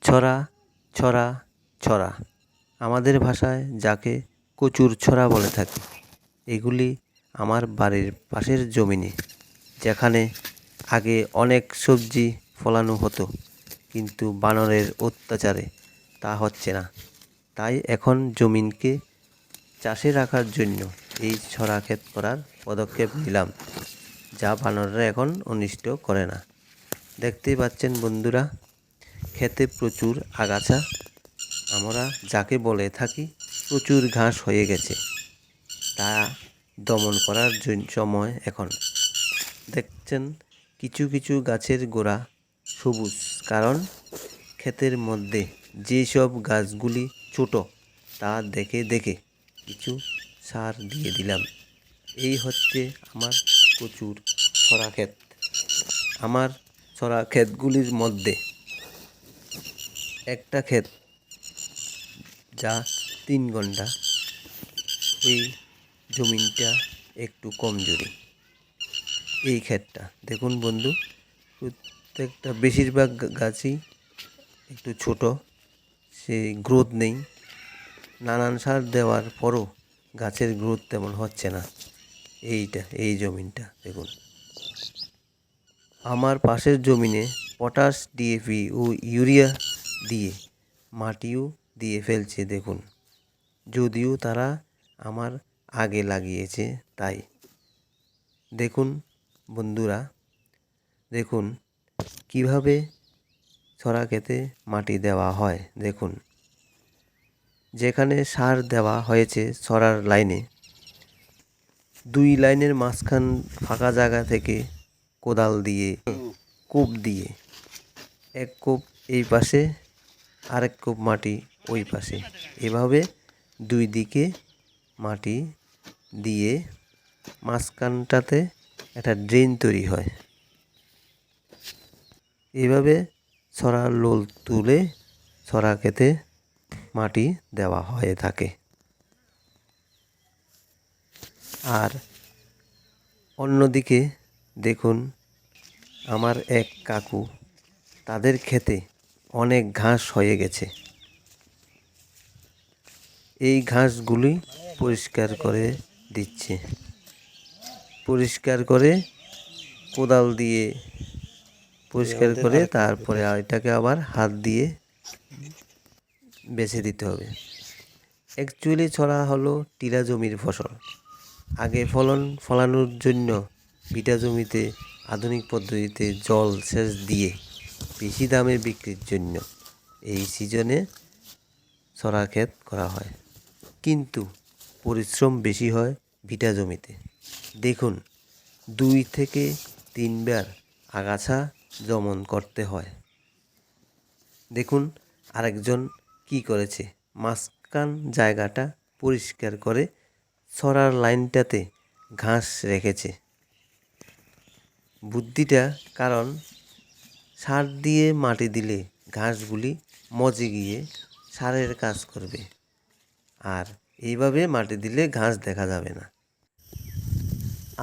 ছড়া, ছড়া, ছড়া। আমাদের ভাষায় যাকে কচুর ছড়া বলে থাকি। এগুলি আমার বাড়ির পাশের জমিনে, যেখানে আগে অনেক সবজি ফলানো হতো, কিন্তু বানরের অত্যাচারে তা হচ্ছে না। তাই এখন জমিনকে চাষে রাখার জন্য এই ছড়া ক্ষেত করার পদক্ষেপ নিলাম, যা বানররা এখন অনিষ্ট করে না। দেখতেই পাচ্ছেন বন্ধুরা, ক্ষেতে প্রচুর আগাছা, আমরা যাকে বলে থাকি প্রচুর ঘাস হয়ে গেছে, তা দমন করার সময় এখন। দেখছেন কিছু কিছু গাছের গোড়া সবুজ, কারণ ক্ষেতের মধ্যে যেসব গাছগুলি ছোট তা দেখে দেখে কিছু সার দিয়ে দিলাম। এই হচ্ছে আমার প্রচুর ছড়া ক্ষেত। আমার ছড়া ক্ষেতগুলির মধ্যে একটা ক্ষেত যা 3 ঘন্টা, ওই জমিনটা একটু কমজোরি। এই ক্ষেতটা দেখুন বন্ধু, প্রত্যেকটা বেশিরভাগ গাছই একটু ছোট, সে গ্রোথ নেই। নানান সার দেওয়ার পরও গাছের গ্রোথ তেমন হচ্ছে না। এই জমিনটা দেখুন। আমার পাশের জমিনে পটাশ, ডিএপি ও ইউরিয়া দিয়ে মাটিও দিয়ে ফেলছে দেখুন, যদিও তারা আমার আগে লাগিয়েছে তাই। দেখুন বন্ধুরা, দেখুন কিভাবে ছড়া ক্ষেতে মাটি দেওয়া হয়। দেখুন, যেখানে সার দেওয়া হয়েছে ছড়ার লাইনে, 2 লাইনের মাঝখান ফাঁকা জায়গা থেকে কোদাল দিয়ে, কূপ দিয়ে, 1 কূপ এই পাশে, আরেক কূপ মাটি ওই পাশে, এভাবে 2 দিকে মাটি দিয়ে মাঝখানটাতে একটা ড্রেন তৈরি হয়। এইভাবে ছড়ার লোল তুলে ছড়া ক্ষেতে মাটি দেওয়া হয়ে থাকে। আর অন্যদিকে দেখুন, আমার এক কাকু, তাদের ক্ষেতে অনেক ঘাস হয়ে গেছে। এই ঘাসগুলি পরিষ্কার করে দিচ্ছে, পরিষ্কার করে কোদাল দিয়ে পরিষ্কার করে তারপরে এটাকে আবার হাত দিয়ে বেছে দিতে হবে। অ্যাকচুয়ালি ছড়া হলো টিলা জমির ফসল। আগে ফলানোর জন্য ভিটা জমিতে আধুনিক পদ্ধতিতে জল সেচ দিয়ে বেশি দামে বিক্রির জন্য এই সিজনে ছড়া ক্ষেত করা হয়, কিন্তু পরিশ্রম বেশি হয় ভিটা জমিতে। দেখুন, 2 থেকে 3 বার আগাছা দমন করতে হয়। দেখুন আরেকজন কি করেছে, মাঝখান জায়গাটা পরিষ্কার করে ছড়ার লাইনটাতে ঘাস রেখেছে। বুদ্ধিটা, কারণ সার দিয়ে মাটি দিলে ঘাসগুলি মজে গিয়ে সারের কাজ করবে, আর এইভাবে মাটি দিলে ঘাস দেখা যাবে না।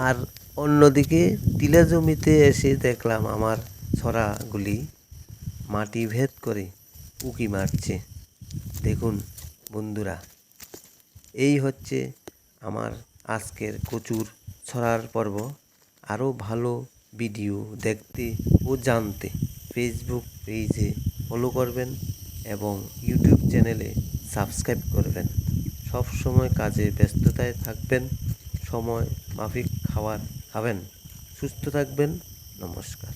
আর অন্যদিকে টিলা জমিতে এসে দেখলাম আমার ছড়াগুলি মাটি ভেদ করে উঁকি মারছে। দেখুন বন্ধুরা, এই হচ্ছে আমার আজকের কচুর ছড়ার পর্ব। আরও ভালো ভিডিও দেখতে ও জানতে ফেসবুক পেজে ফলো করবেন এবং ইউটিউব চ্যানেলে সাবস্ক্রাইব করবেন। সব সময় কাজে ব্যস্ততায় থাকবেন, সময় মাফিক খাবার খাবেন, সুস্থ থাকবেন। নমস্কার।